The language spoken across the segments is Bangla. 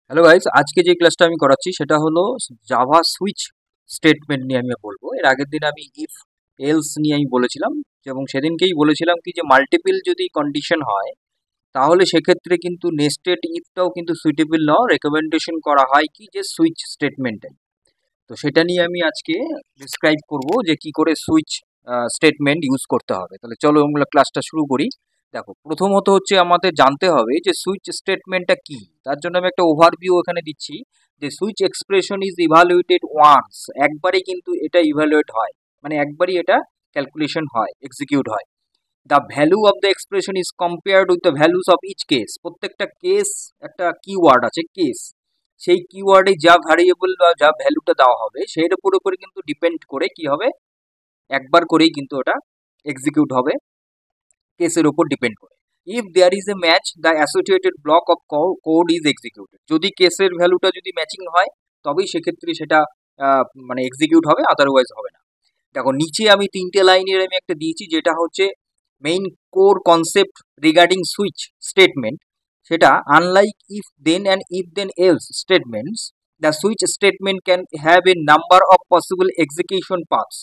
হ্যালো গাইস, আজকে যে ক্লাসটা আমি করাচ্ছি সেটা হলো জাভা সুইচ স্টেটমেন্ট নিয়ে আমি বলবো। এর আগের দিন আমি ইফ এলস নিয়ে আমি বলেছিলাম, এবং সেদিনকেই বলেছিলাম কি যে মাল্টিপল যদি কন্ডিশন হয় তাহলে সেক্ষেত্রে কিন্তু নেস্টেড ইফটাও কিন্তু সুইটেবল না, রেকমেন্ডেশন করা হয় কি যে সুইচ স্টেটমেন্টে। তো সেটা নিয়ে আমি আজকে ডিসক্রাইব করব যে কি করে সুইচ স্টেটমেন্ট ইউজ করতে হবে। তাহলে চলো আমরা ক্লাসটা শুরু করি। দেখো, প্রথমত হচ্ছে আমাদের জানতে হবে যে সুইচ স্টেটমেন্টটা কি। তার জন্য আমি একটা ওভারভিউ এখানে দিচ্ছি যে switch expression is evaluated once, একবারই কিন্তু এটা ইভালুয়েট হয়, মানে একবারই এটা ক্যালকুলেশন হয়, এক্সিকিউট হয়। The value of the expression is compared with the values of each case. প্রত্যেকটা কেস একটা কিওয়ার্ড আছে, কেস, সেই কিওয়ার্ডে যা ভ্যারিয়েবল বা যা ভ্যালুটা দেওয়া হবে সেটার উপরে কিন্তু ডিপেন্ড করে কি হবে, একবার করেই কিন্তু ওটা এক্সিকিউট হবে, কেসের উপর ডিপেন্ড করে। If there is a match the associated block of code is executed. যদি কেসের ভ্যালুটা যদি ম্যাচিং হয় তবেই সেক্ষেত্রে সেটা মানে এক্সিকিউট হবে, আদারওয়াইজ হবে না। দেখো, নিচে আমি তিনটে লাইনের আমি একটা দিয়েছি যেটা হচ্ছে main core concept regarding switch statement. সেটা unlike if then and if then else statements, the switch statement can have a number of possible execution paths.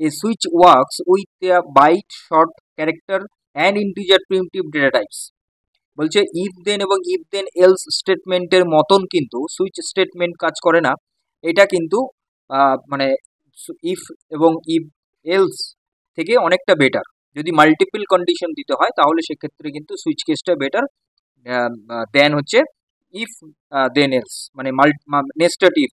A switch works with a byte, short character and integer primitive data types. বলছে ইফ দেন এবং ইফ দেন এলস স্টেটমেন্টের মতন কিন্তু সুইচ স্টেটমেন্ট কাজ করে না। এটা কিন্তু মানে ইফ এবং ইফ এলস থেকে অনেকটা বেটার। যদি মাল্টিপল কন্ডিশন দিতে হয় তাহলে সেক্ষেত্রে কিন্তু সুইচ কেসটা বেটার দেন হচ্ছে ইফ দেন এলস, মানে নেস্টেড ইফ।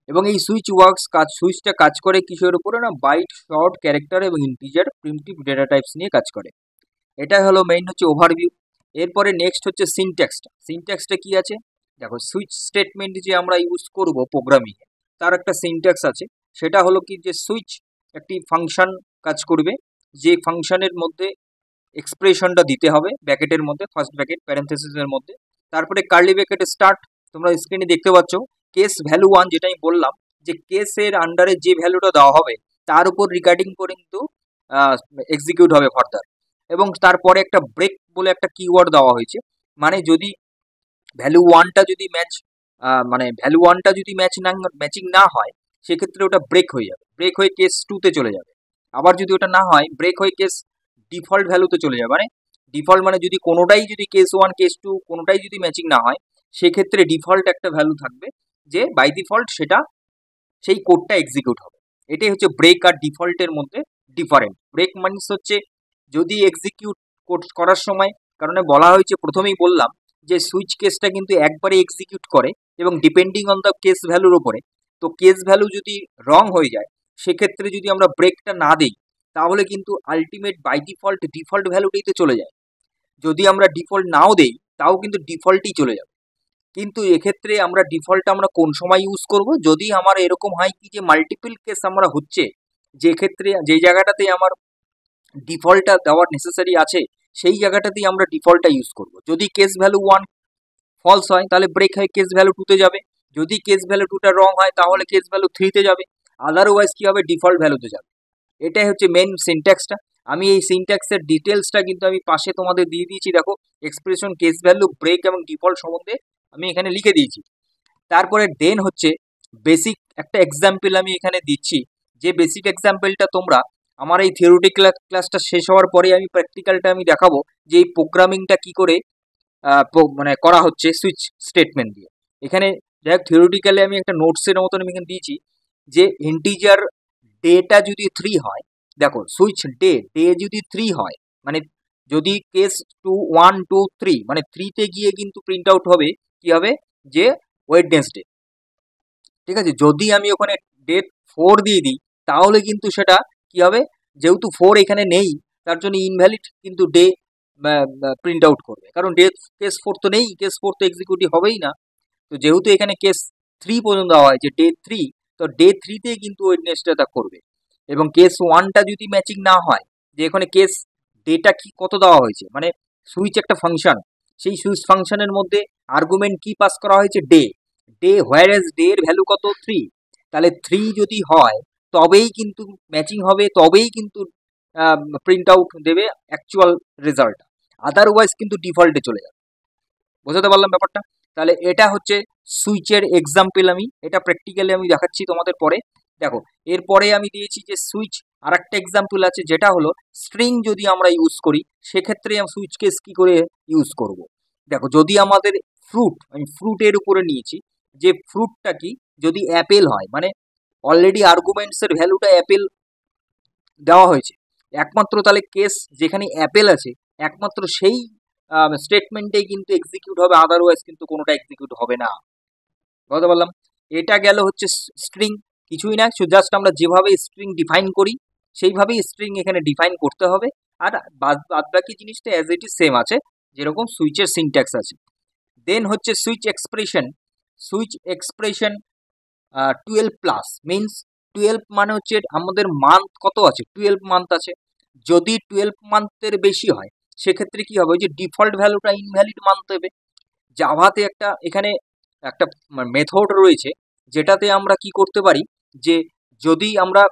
এবং এই সুইচটা কাজ করে কিসের উপরে না, বাইট, শর্ট ক্যারেক্টার এবং ইন্টিজার প্রিমিটিভ ডেটা টাইপস নিয়ে কাজ করে। এটা হলো মেইন হচ্ছে ওভারভিউ। এরপরে নেক্সট হচ্ছে সিনট্যাক্সটা কি আছে। দেখো, সুইচ স্টেটমেন্ট যে আমরা ইউজ করব প্রোগ্রামিংয়ে তার একটা সিনট্যাক্স আছে। সেটা হলো কি যে সুইচ একটি ফাংশন কাজ করবে, যে ফাংশনের মধ্যে এক্সপ্রেশনটা দিতে হবে ব্র্যাকেটের মধ্যে, ফার্স্ট ব্র্যাকেট প্যারেন্থেসিসের মধ্যে, তারপরে কার্লি ব্র্যাকেট স্টার্ট। তোমরা স্ক্রিনে দেখতে পাচ্ছ কেস ভ্যালু 1, যেটা আমি বললাম যে কেসের আন্ডারে যে ভ্যালুটা দেওয়া হবে তার উপর রিগার্ডিং করে কিন্তু এক্সিকিউট হবে ফার্দার। এবং তারপরে একটা ব্রেক বলে একটা কিওয়ার্ড দেওয়া হয়েছে, মানে যদি ভ্যালু ওয়ানটা যদি ম্যাচিং না হয় সেক্ষেত্রে ওটা ব্রেক হয়ে যাবে, ব্রেক হয়ে কেস টুতে চলে যাবে। আবার যদি ওটা না হয় ব্রেক হয়ে কেস ডিফল্ট ভ্যালুতে চলে যাবে। মানে ডিফল্ট মানে যদি কোনোটাই, যদি কেস ওয়ান কেস টু কোনোটাই যদি ম্যাচিং না হয় সেক্ষেত্রে ডিফল্ট একটা ভ্যালু থাকবে, যে বাই ডিফল্ট সেটা সেই কোডটা এক্সিকিউট হবে। এটাই হচ্ছে ব্রেক আর ডিফল্টের মধ্যে ডিফারেন্ট। ব্রেক মানে হচ্ছে যদি এক্সিকিউট করার সময়, কারণে বলা হয়েছে প্রথমেই বললাম যে সুইচ কেসটা কিন্তু একবারে এক্সিকিউট করে এবং ডিপেন্ডিং অন দ্য কেস ভ্যালুর উপরে। তো কেস ভ্যালু যদি রং হয়ে যায় সেক্ষেত্রে যদি আমরা ব্রেকটা না দিই তাহলে কিন্তু আলটিমেট বাই ডিফল্ট ভ্যালুটাইতে চলে যায়। যদি আমরা ডিফল্ট নাও দেই তাও কিন্তু ডিফল্টই চলে যাবে। কিন্তু এক্ষেত্রে আমরা ডিফল্ট আমরা কোন সময় ইউজ করব, যদি আমার এরকম হয় কি যে মাল্টিপল কেস আমরা হচ্ছে, যে ক্ষেত্রে যেই জায়গাটাতে আমার ডিফল্টটা দেওয়ার নেসেসারি আছে সেই জায়গাটাতেই আমরা ডিফল্টটা ইউজ করব। যদি কেস ভ্যালু 1 ফলস হয় তাহলে ব্রেক হয়ে কেস ভ্যালু 2তে যাবে, যদি কেস ভ্যালু 2টা রং হয় তাহলে কেস ভ্যালু 3তে যাবে, আদারওয়াইজ কি হবে, ডিফল্ট ভ্যালুতে যাবে। এটাই হচ্ছে মেন সিনট্যাক্সটা। আমি এই সিনট্যাক্সের ডিটেলসটা কিন্তু আমি পাশে তোমাদের দিয়ে দিয়েছি। দেখো, এক্সপ্রেশন, কেস ভ্যালু, ব্রেক এবং ডিফল্ট সম্বন্ধে আমি এখানে লিখে দিয়েছি। তারপরে দেন হচ্ছে বেসিক একটা এক্সাম্পল আমি এখানে দিচ্ছি, যে বেসিক এক্সাম্পলটা তোমরা আমার এই থিওরিটিক্যাল ক্লাসটা শেষ হওয়ার পরে আমি প্র্যাকটিক্যালটা আমি দেখাবো যে এই প্রোগ্রামিংটা কি করে মানে করা হচ্ছে সুইচ স্টেটমেন্ট দিয়ে। এখানে দেখ, থিওরিটিক্যালি আমি একটা নোটসের মতন আমি এখানে দিয়েছি যে ইন্টিজার ডেটা যদি 3 হয়, দেখো সুইচ ডে যদি 3 হয়, মানে যদি কেস 1 2 3 মানে 3তে গিয়ে কিন্তু প্রিন্ট আউট হবে কি হবে, যে ওয়েডনেসডে। ঠিক আছে, যদি আমি ওখানে ডেট 4 দিয়ে দিই তাহলে কিন্তু সেটা কি হবে, যেহেতু 4 এখানে নেই তার জন্য ইনভ্যালিড কিন্তু ডে প্রিন্ট আউট করবে, কারণ কেস 4 তো নেই, কেস 4 তো এক্সিকিউটিভ হবেই না। তো যেহেতু এখানে কেস 3 পর্যন্ত দেওয়া হয় যে ডে 3, তো ডে 3তে কিন্তু ওয়েডনেসডেটা করবে। এবং কেস 1টা যদি ম্যাচিং না হয়, যে এখানে কেস ডেটা কি কত দেওয়া হয়েছে, মানে সুইচ একটা ফাংশন, সেই সুইচ ফাংশনের মধ্যে আর্গুমেন্ট কি পাস করা হয়েছে, ডে হোয়ার এজ ডে এর ভ্যালু কত 3, তাহলে 3 যদি হয় তবেই কিন্তু ম্যাচিং হবে, তবেই কিন্তু প্রিন্ট আউট দেবে অ্যাকচুয়াল রেজাল্ট, আদারওয়াইজ কিন্তু ডিফল্টে চলে যাবে। বোঝাতে পারলাম ব্যাপারটা? তাহলে এটা হচ্ছে সুইচের এক্সাম্পল, আমি এটা প্র্যাকটিক্যালি আমি দেখাচ্ছি তোমাদের পরে। দেখো এরপরে আমি দিয়েছি যে সুইচ, আর একটা এক্সাম্পল আছে যেটা হলো স্ট্রিং যদি আমরা ইউজ করি সেক্ষেত্রে সুইচ কেস কি করে ইউজ করব। দেখো যদি আমাদের ফ্রুট, আমি ফ্রুটের উপরে নিয়েছি, যে ফ্রুটটা কি যদি অ্যাপেল হয়, মানে অলরেডি আর্গুমেন্টসের ভ্যালুটা অ্যাপেল দেওয়া হয়েছে, একমাত্র তাহলে কেস যেখানে অ্যাপেল আছে একমাত্র সেই স্টেটমেন্টেই কিন্তু এক্সিকিউট হবে, আদারওয়াইজ কিন্তু কোনোটা এক্সিকিউট হবে না। বুঝতে পারলাম? এটা গেল হচ্ছে স্ট্রিং, কিছুই না, জাস্ট আমরা যেভাবে স্ট্রিং ডিফাইন করি সেইভাবেই স্ট্রিং এখানে ডিফাইন করতে হবে, আর বাদ বাকি জিনিসটা অ্যাজ ইট ইজ সেম আছে, যেরকম সুইচের সিনট্যাক্স আছে। দেন হচ্ছে switch expression. Switch expression 12+ means 12 মানে হচ্ছে আমাদের মান্থ কত আছে, 12 মান্থ আছে। যদি 12 মান্থের বেশি হয় সেক্ষেত্রে কি হবে, ওই যে ডিফল্ট ভ্যালুটা ইনভ্যালিড মান্থ দেবে। জাভাতে একটা এখানে একটা মেথড রয়েছে যেটাতে আমরা কি করতে পারি, যে যদি আমরা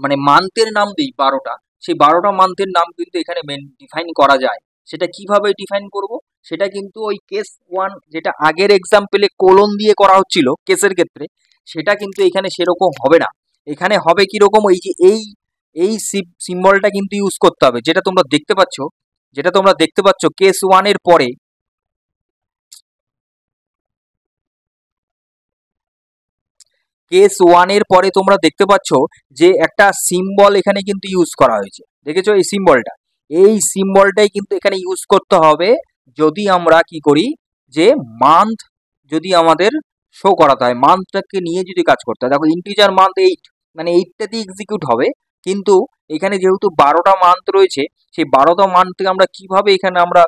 মানে মান্থের নাম দিই 12টা, সেই 12টা মান্থের নাম কিন্তু এখানে ডিফাইন করা যায়। সেটা কিভাবে ডিফাইন করব, সেটা কিন্তু ওই কেস 1 যেটা আগের এক্সাম্পলে কোলন দিয়ে করা হচ্ছিল কেসের ক্ষেত্রে, সেটা কিন্তু এখানে সেরকম হবে না। এখানে হবে কিরকম, ওই যে এই সিম্বলটা কিন্তু ইউজ করতে হবে, যেটা তোমরা দেখতে পাচ্ছ কেস 1 এর পরে। কেস 1 এর পরে তোমরা দেখতে পাচ্ছ যে একটা সিম্বল এখানে কিন্তু ইউজ করা হয়েছে, দেখেছো এই সিম্বলটা, এই সিম্বলটাই কিন্তু এখানে ইউজ করতে হবে যদি আমরা কি করি, যে মান্থ যদি আমাদের শো করাতে হয়, মান্থটাকে নিয়ে যদি কাজ করতে হয়। দেখো ইন্টিজার মান্থ 8, মানে 8টাতেই এক্সিকিউট হবে, কিন্তু এখানে যেহেতু 12টা মান্থ রয়েছে, সেই 12টা মান্থকে আমরা কিভাবে এখানে আমরা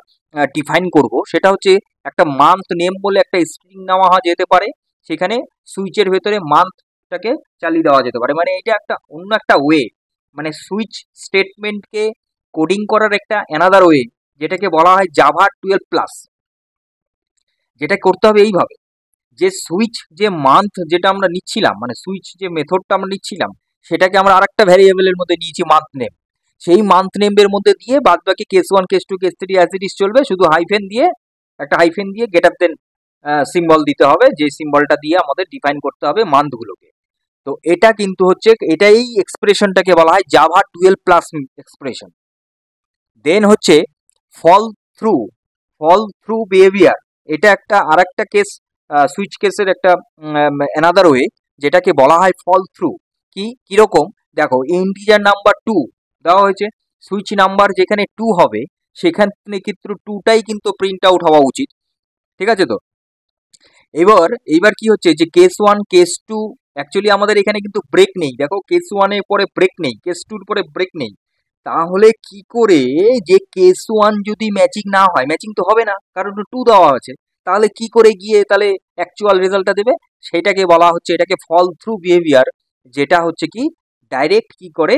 ডিফাইন করব, সেটা হচ্ছে একটা মান্থ নেম বলে একটা স্ট্রিং নেওয়া যেতে পারে, সেখানে সুইচের ভেতরে মান্থটাকে চালিয়ে দেওয়া যেতে পারে। মানে এটা একটা অন্য একটা ওয়ে, মানে সুইচ স্টেটমেন্টকে কোডিং করার একটা অ্যানাদার ওয়ে, যেটাকে বলা হয় জাভা 12+। যেটা করতে হবে এইভাবে, যে সুইচ যে মান্থ যেটা আমরা নিচ্ছিলাম, মানে সুইচ যে মেথডটা আমরা নিচ্ছিলাম, সেটাকে আমরা আরেকটা ভ্যারিয়েবলের মধ্যে নিয়েছি মান্থ নেম, সেই মান্থ নেমের মধ্যে দিয়ে বাদ বাকি case 1 case 2 case 3 as it is চলবে, শুধু একটা হাইফেন দিয়ে গেটার দেন সিম্বল দিতে হবে, যে সিম্বলটা দিয়ে আমাদের ডিফাইন করতে হবে মান্থগুলোকে। তো এটা কিন্তু হচ্ছে, এটাই এক্সপ্রেশনটাকে বলা হয় জাভা 12+ এক্সপ্রেশন। দেন হচ্ছে ফল থ্রু, বিহেভিয়ার, এটা একটা আর একটা কেস, সুইচ কেসের একটা অ্যানাদার ওয়ে, যেটাকে বলা হয় ফল থ্রু। কিরকম, দেখো ইন্টিজার নাম্বার 2 দেওয়া হয়েছে, সুইচ নাম্বার যেখানে 2 হবে সেখানে কিন্তু 2টাই কিন্তু প্রিন্ট আউট হওয়া উচিত, ঠিক আছে? তো এইবার কি হচ্ছে, যে কেস 1 কেস 2 অ্যাকচুয়ালি আমাদের এখানে কিন্তু ব্রেক নেই, দেখো কেস 1 এর পরে ব্রেক নেই, কেস 2 এর পরে ব্রেক নেই, তাহলে কি করে, যে কেস 1 যদি ম্যাচিং না হয়, ম্যাচিং তো হবে না কারণ 2 দেওয়া আছে, তাহলে কি করে গিয়ে তাহলে অ্যাকচুয়াল রেজাল্টটা দেবে, সেটাকে বলা হচ্ছে, এটাকে ফল থ্রু বিহেভিয়ার, যেটা হচ্ছে কি ডাইরেক্ট কি করে,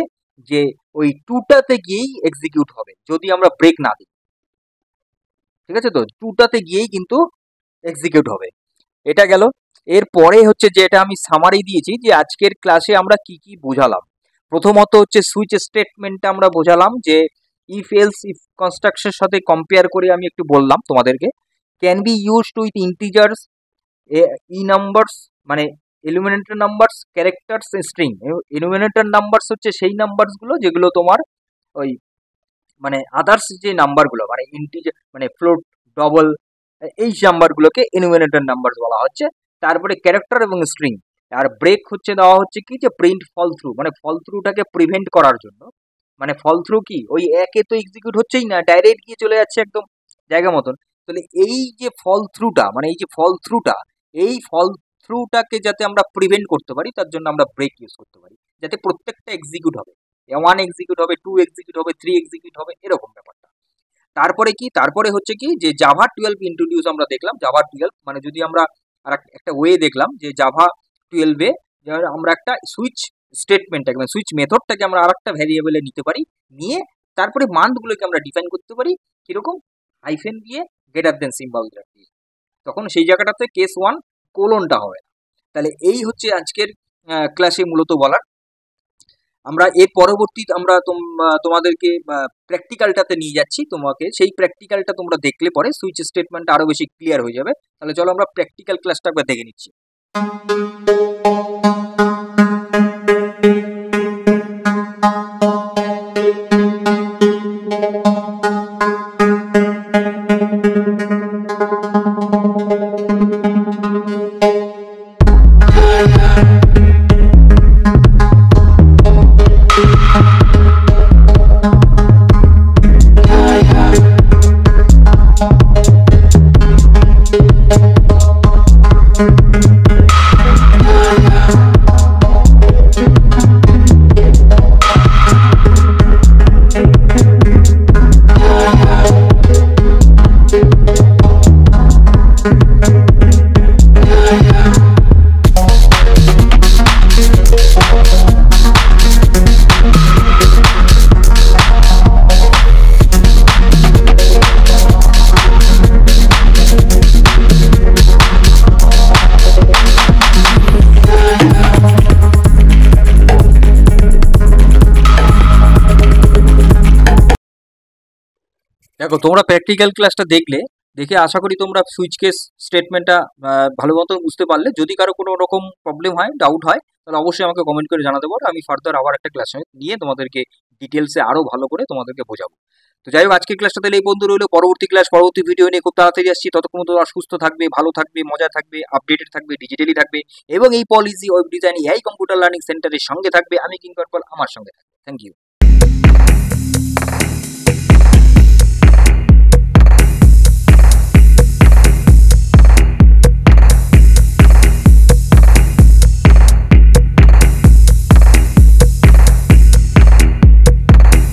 যে ওই 2টাতে গিয়েই এক্সিকিউট হবে যদি আমরা ব্রেক না দিই, ঠিক আছে? তো 2টাতে গিয়েই কিন্তু এক্সিকিউট হবে। এটা গেল। এরপরে হচ্ছে যেটা আমি সামারি দিয়েছি, যে আজকের ক্লাসে আমরা কি কি বোঝালাম। প্রথমত হচ্ছে সুইচ স্টেটমেন্টটা আমরা বোঝালাম, যে ইফ এলস ইফ কনস্ট্রাকশনের সাথে কম্পেয়ার করে আমি একটু বললাম তোমাদেরকে, can be used with integers, numbers, মানে eliminator numbers, characters, string. Eliminator numbers হচ্ছে সেই নাম্বারসগুলো যেগুলো তোমার ওই মানে আদার্স যে নাম্বারগুলো, মানে ইন্টিজার মানে ফ্লোট, ডবল, এই নাম্বারগুলোকে এনুমিনেটর নাম্বার বলা হচ্ছে। তারপরে ক্যারেক্টার এবং স্ট্রিং। আর ব্রেক হচ্ছে দেওয়া হচ্ছে কি, যে প্রিন্ট ফল থ্রু, মানে ফল থ্রুটাকে প্রিভেন্ট করার জন্য। মানে ফল থ্রু কি, ওই একে তো এক্সিকিউট হচ্ছেই না, ডাইরেক্ট গিয়ে চলে যাচ্ছে একদম জায়গা মতন। তাহলে এই যে ফল থ্রুটা, মানে এই ফল থ্রুটাকে যাতে আমরা প্রিভেন্ট করতে পারি, তার জন্য আমরা ব্রেক ইউজ করতে পারি, যাতে প্রত্যেকটা এক্সিকিউট হবে, 1 এক্সিকিউট হবে, 2 এক্সিকিউট হবে, 3 এক্সিকিউট হবে, এরকম ব্যাপারটা। তারপরে হচ্ছে কি, যে জাভা 12 ইন্ট্রোডিউস আমরা দেখলাম, জাভা 12 মানে যদি আমরা আর একটা ওয়ে দেখলাম, যে জাভা 12 এ আমরা একটা সুইচ স্টেটমেন্টটাকে, মানে সুইচ মেথডটাকে আমরা আর একটা ভ্যারিয়েবলে নিতে পারি, নিয়ে তারপরে মানগুলোকে আমরা ডিফাইন করতে পারি কিরকম, হাইফেন দিয়ে গ্রেটার দেন সিম্বল দিয়ে, তখন সেই জায়গাটাতে কেস 1 কোলনটা হবে না। তাহলে এই হচ্ছে আজকের ক্লাসে মূলত বলার। আমরা এর পরবর্তী আমরা তোমাদেরকে প্র্যাকটিক্যালটাতে নিয়ে যাচ্ছি তোমাকে, সেই প্র্যাকটিক্যালটা তোমরা দেখলে পরে সুইচ স্টেটমেন্টটা আরো বেশি ক্লিয়ার হয়ে যাবে। তাহলে চলো আমরা প্র্যাকটিক্যাল ক্লাসটা একবার দেখে নিচ্ছি। দেখো তোমরা প্র্যাকটিক্যাল ক্লাসটা দেখে আশা করি তোমরা সুইচ কেস স্টেটমেন্টটা ভালো মতো বুঝতে পারলে। যদি কারো কোনো রকম প্রবলেম হয়, ডাউট হয়, তাহলে অবশ্যই আমাকে কমেন্ট করে জানাতে পারো। আমি ফার্দার আবার একটা ক্লাস নিয়ে তোমাদেরকে ডিটেলসে আরো ভালো করে তোমাদেরকে বোঝাবো। তো যাই হোক, আজকের ক্লাসটা তাহলে এই বন্ধু রইলো। পরবর্তী ক্লাস, পরবর্তী ভিডিও নিয়ে খুব তাড়াতাড়ি আসছি। ততক্ষণ তোমরা সুস্থ থাকবে, ভালো থাকবে, মজা থাকবে, আপডেটেড থাকবে, ডিজিটালি থাকবে এবং এই পলিসি ওয়েব ডিজাইন এই কম্পিউটার লার্নিং সেন্টারের সঙ্গে থাকবে। আমি কিঙ্কর পাল, আমার সঙ্গে থাকবে। Thank you.